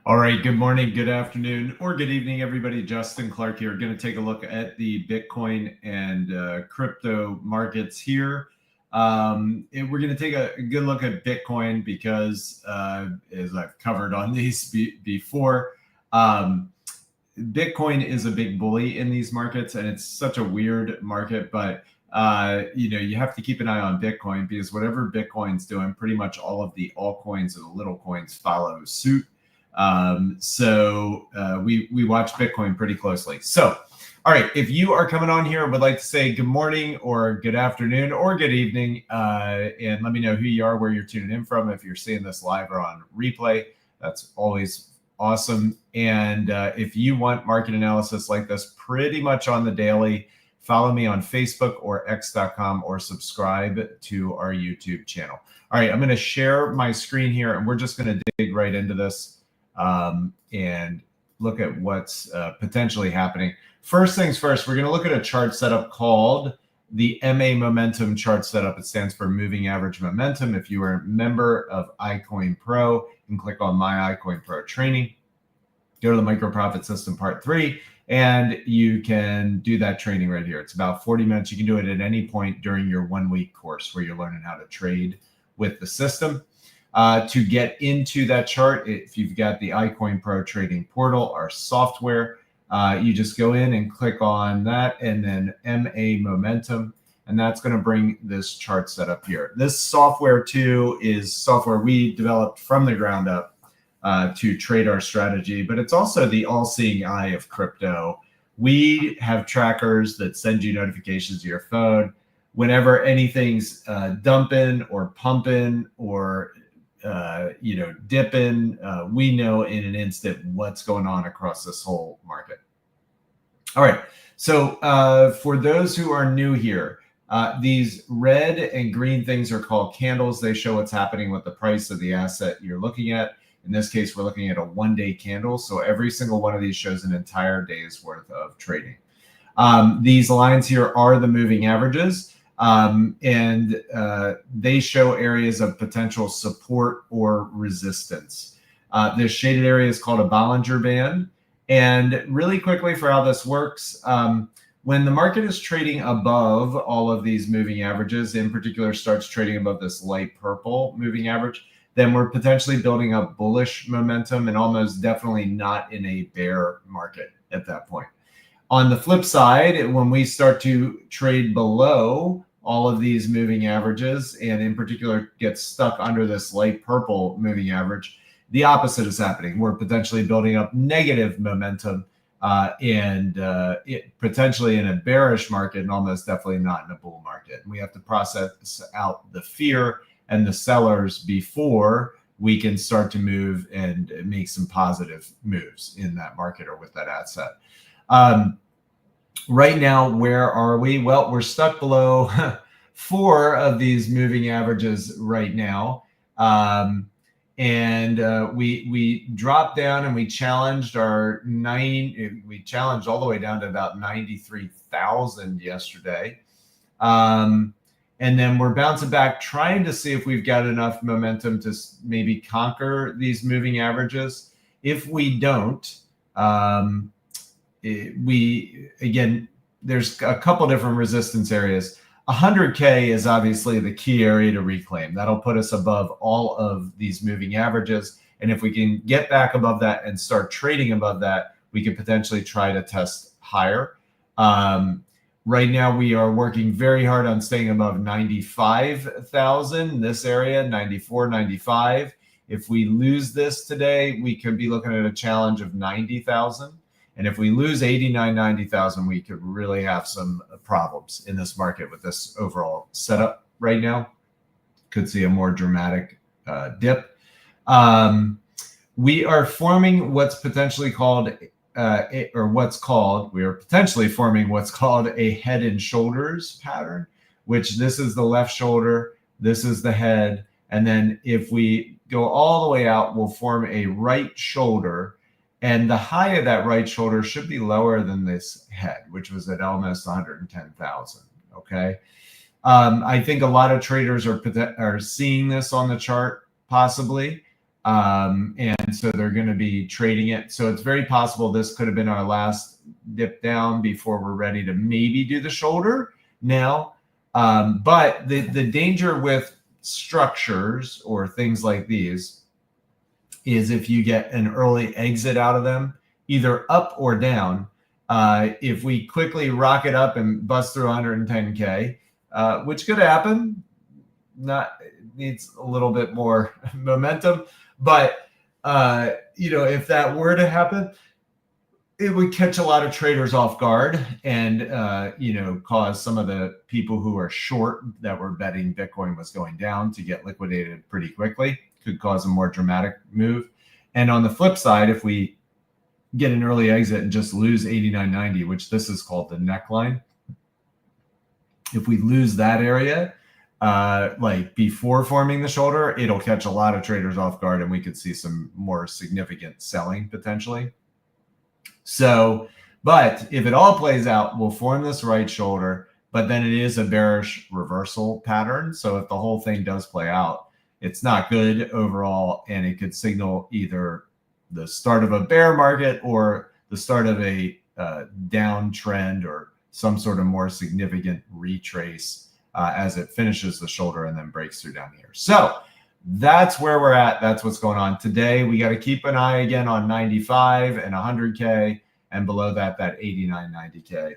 All right, good morning, good afternoon, or good evening, everybody. Justin Clark here. Going to take a look at the Bitcoin and crypto markets here. We're going to take a good look at Bitcoin because, as I've covered on these before, Bitcoin is a big bully in these markets, and it's such a weird market. But you have to keep an eye on Bitcoin because whatever Bitcoin's doing, pretty much all of the altcoins and the little coins follow suit. We watch Bitcoin pretty closely. So, all right, if you are coming on here, would like to say good morning or good afternoon or good evening, and let me know who you are, where you're tuning in from. If you're seeing this live or on replay, that's always awesome. And if you want market analysis like this pretty much on the daily, follow me on Facebook or x.com or subscribe to our YouTube channel. All right, I'm going to share my screen here, and we're just going to dig right into this. And look at what's potentially happening. First things first, we're going to look at a chart setup called the MA Momentum chart setup. It stands for Moving Average Momentum. If you are a member of iCoinPro, you can click on My iCoinPro Training, go to the Micro Profit System Part 3, and you can do that training right here. It's about 40 minutes. You can do it at any point during your 1-week course where you're learning how to trade with the system. To get into that chart, if you've got the iCoinPro Trading Portal, our software, you just go in and click on that and then MA Momentum, and that's going to bring this chart set up here. This software too is software we developed from the ground up to trade our strategy, but it's also the all-seeing eye of crypto. We have trackers that send you notifications to your phone whenever anything's dumping or pumping or dipping. We know in an instant what's going on across this whole market. All right. So for those who are new here, these red and green things are called candles. They show what's happening with the price of the asset you're looking at. In this case, we're looking at a 1-day candle. So every single one of these shows an entire day's worth of trading. These lines here are the moving averages. They show areas of potential support or resistance. This shaded area is called a Bollinger Band. And really quickly for how this works, when the market is trading above all of these moving averages, in particular starts trading above this light purple moving average, then we're potentially building up bullish momentum and almost definitely not in a bear market at that point. On the flip side, when we start to trade below all of these moving averages, and in particular get stuck under this light purple moving average, the opposite is happening. We're potentially building up negative momentum potentially in a bearish market and almost definitely not in a bull market. And we have to process out the fear and the sellers before we can start to move and make some positive moves in that market or with that asset. Right now, where are we? Well, we're stuck below 4 of these moving averages right now. We dropped down and we challenged we challenged all the way down to about 93,000 yesterday. And then we're bouncing back, trying to see if we've got enough momentum to maybe conquer these moving averages. If we don't, there's a couple different resistance areas. 100K is obviously the key area to reclaim. That'll put us above all of these moving averages. And if we can get back above that and start trading above that, we could potentially try to test higher. Right now, we are working very hard on staying above 95,000, this area, 94, 95. If we lose this today, we could be looking at a challenge of 90,000. And if we lose 89, 90,000, we could really have some problems in this market with this overall setup right now. Could see a more dramatic dip. We are forming what's potentially called, we are potentially forming what's called a head and shoulders pattern, which this is the left shoulder, this is the head. And then if we go all the way out, we'll form a right shoulder. And the high of that right shoulder should be lower than this head, which was at almost 110,000. Okay. I think a lot of traders are seeing this on the chart, possibly. And so they're going to be trading it. So it's very possible this could have been our last dip down before we're ready to maybe do the shoulder now. But the danger with structures or things like these is if you get an early exit out of them, either up or down. If we quickly rocket up and bust through 110K, which could happen, needs a little bit more momentum. But, if that were to happen, it would catch a lot of traders off guard and, cause some of the people who are short that were betting Bitcoin was going down to get liquidated pretty quickly. Could cause a more dramatic move. And on the flip side, if we get an early exit and just lose 89.90, which this is called the neckline, if we lose that area, like before forming the shoulder, it'll catch a lot of traders off guard and we could see some more significant selling potentially. So, but if it all plays out, we'll form this right shoulder, but then it is a bearish reversal pattern. So if the whole thing does play out, it's not good overall, and it could signal either the start of a bear market or the start of a downtrend or some sort of more significant retrace as it finishes the shoulder and then breaks through down here. So that's where we're at. That's what's going on today. We got to keep an eye again on 95 and 100K, and below that 89, 90K.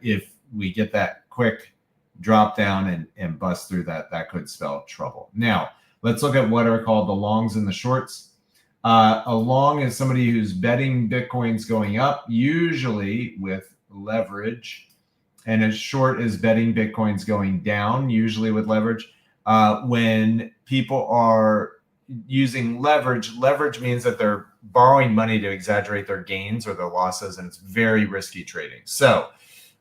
If we get that quick drop down and bust through that could spell trouble. Now, let's look at what are called the longs and the shorts. A long is somebody who's betting Bitcoin's going up, usually with leverage, and a short is betting Bitcoin's going down, usually with leverage. When people are using leverage means that they're borrowing money to exaggerate their gains or their losses, and it's very risky trading. So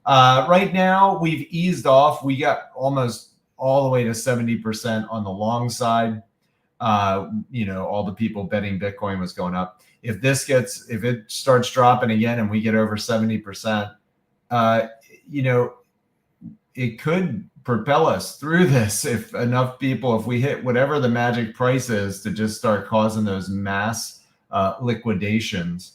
right now we've eased off. We got almost all the way to 70% on the long side. All the people betting Bitcoin was going up. If it starts dropping again and we get over 70%, it could propel us through this if enough people, if we hit whatever the magic price is to just start causing those mass liquidations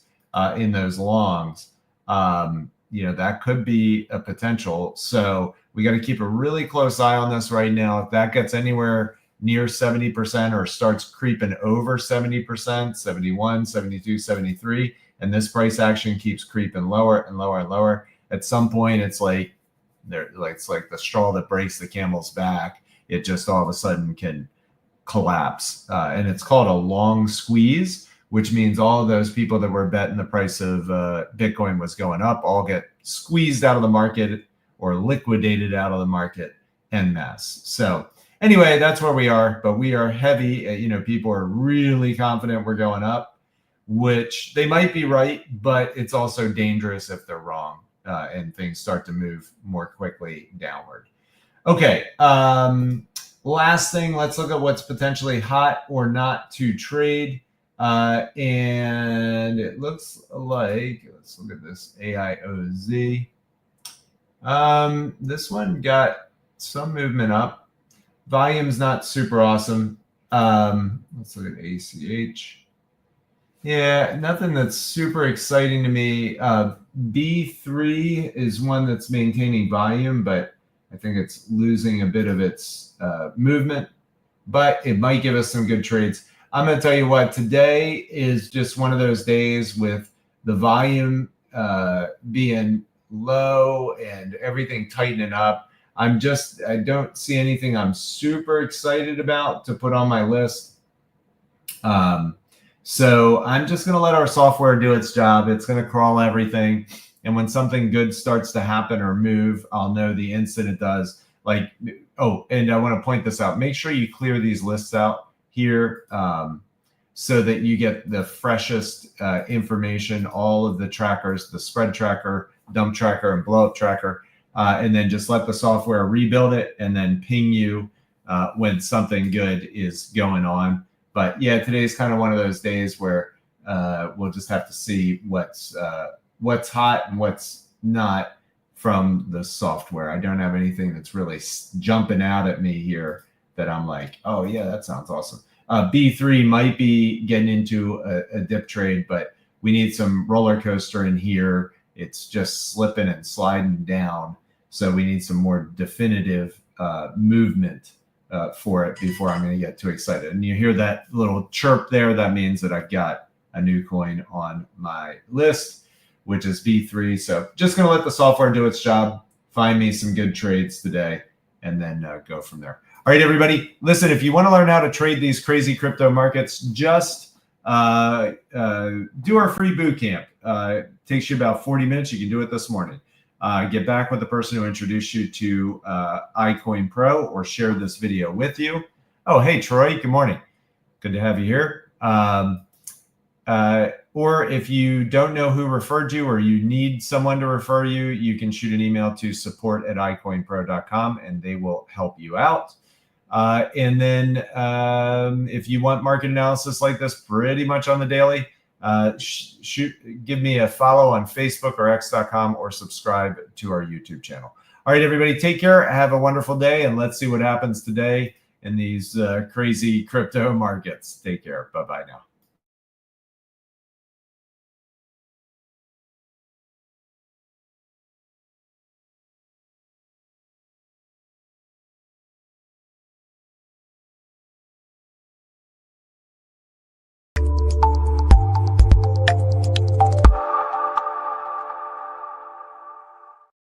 in those longs. That could be a potential. So we got to keep a really close eye on this right now. If that gets anywhere near 70% or starts creeping over 70%, 71, 72, 73, and this price action keeps creeping lower and lower and lower, at some point it's like the straw that breaks the camel's back. It just all of a sudden can collapse. And it's called a long squeeze, which means all of those people that were betting the price of Bitcoin was going up all get squeezed out of the market or liquidated out of the market en masse. So anyway, that's where we are, but we are heavy. People are really confident we're going up, which they might be right, but it's also dangerous if they're wrong and things start to move more quickly downward. Okay. Last thing, let's look at what's potentially hot or not to trade. And it looks like, let's look at this AIOZ. This one got some movement up. Volume's not super awesome. Let's look at ACH. Yeah, nothing that's super exciting to me. B3 is one that's maintaining volume, but I think it's losing a bit of its movement, but it might give us some good trades. I'm going to tell you what, today is just one of those days with the volume being low and everything tightening up. I don't see anything I'm super excited about to put on my list. So I'm just going to let our software do its job. It's going to crawl everything. And when something good starts to happen or move, I'll know the instant it does. And I want to point this out. Make sure you clear these lists out here so that you get the freshest information, all of the trackers, the spread tracker, dump tracker, and blow up tracker, and then just let the software rebuild it and then ping you when something good is going on. But yeah, today's kind of one of those days where we'll just have to see what's hot and what's not from the software. I don't have anything that's really jumping out at me here that I'm like, oh yeah, that sounds awesome. B3 might be getting into a dip trade, but we need some roller coaster in here. It's just slipping and sliding down. So we need some more definitive movement for it before I'm going to get too excited. And you hear that little chirp there. That means that I've got a new coin on my list, which is B3. So just going to let the software do its job, find me some good trades today, and then go from there. All right, everybody, listen, if you want to learn how to trade these crazy crypto markets, just do our free boot camp. It takes you about 40 minutes. You can do it this morning. Get back with the person who introduced you to iCoinPro or shared this video with you. Oh, hey, Troy, good morning. Good to have you here. Or if you don't know who referred you or you need someone to refer you, you can shoot an email to support@icoinpro.com and they will help you out. And then if you want market analysis like this pretty much on the daily, give me a follow on Facebook or x.com or subscribe to our YouTube channel. All right, everybody, take care. Have a wonderful day, and let's see what happens today in these crazy crypto markets. Take care. Bye-bye now.